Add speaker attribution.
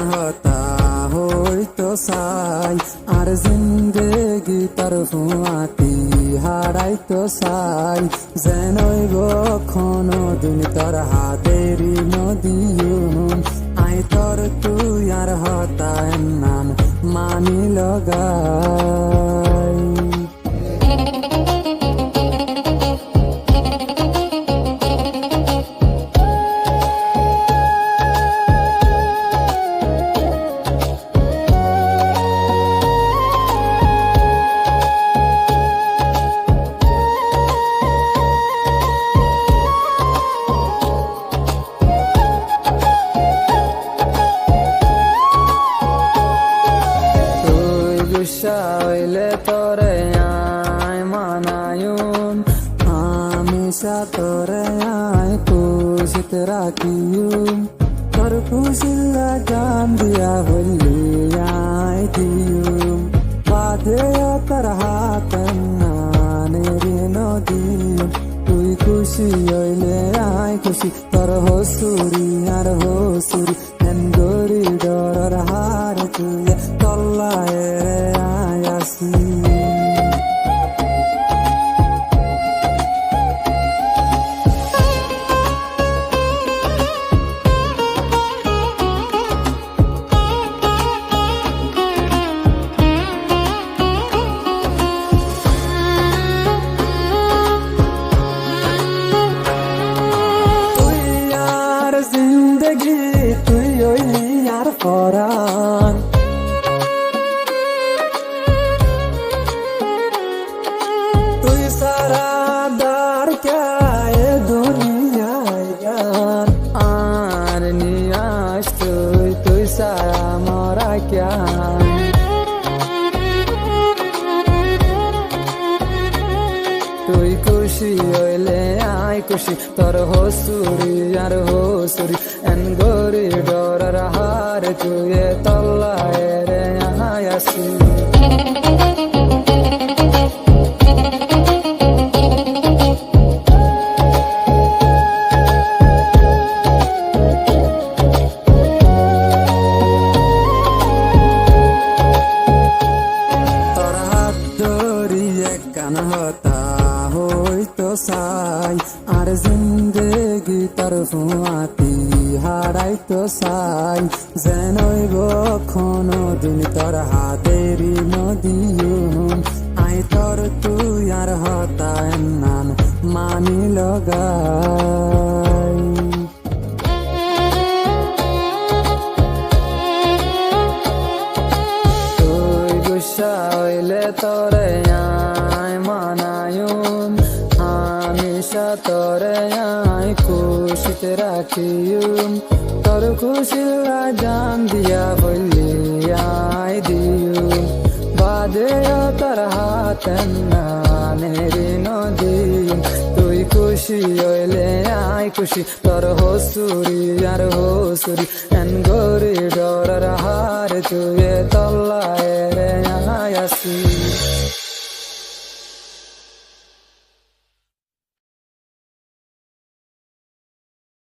Speaker 1: হতা হইতো চাই আর জিন্দেগি তার ফুয়াতি হারাইতো চাই যেনইব দিন তোর হাতেরি নদীয়ুম আই তোর তুই আর হতা নাম মানি লগাই হইলে তোরে আয় মানায়ুম হামেশা তোরে আয় খুশিত রাখিয়ুম তোর খুশিলা জান দিয়া হইলে আয় দিয়ুম বাদে তোর হাত নানেরি নদীম তুই খুশি হইলে আয় খুশি তোর হসুরি আর হসুরি এন্দরি ডর হার তুই তল্লায় তুই হইলি আর পরাণ তুই সারা দার কে দুনিয়ায় গান আর নিয়াস তুই সারা মরা ক্যান তুই খুশি হইলে আয় খুশি তোর হসুরি আর হসুরি এন গরি ডরার হার তুই তল্লায় রে আয়াসি তোর হাত ধরিয়ে কান হতা হইতো চাই আর জিন্দেগি তার ফুয়াতি হারাইতো চাই যেনইব দিন তোর হাতেরি নদীয়ুম আই তোর তুই আর হতা নাম মানি লগাই তুই গুসা হইলে তোরে আয় মানায়ুম হামেশা তোরে আয় খুশিতে রাখিয়ুম তোর খুশিলা জান দিয়া বললি আয় দিয়ুম বাদে তোর হাত নানেরি নদীম তুই খুশি হইলে আয় খুশি তোর হসুরি আর হসুরি এন গরি ডরার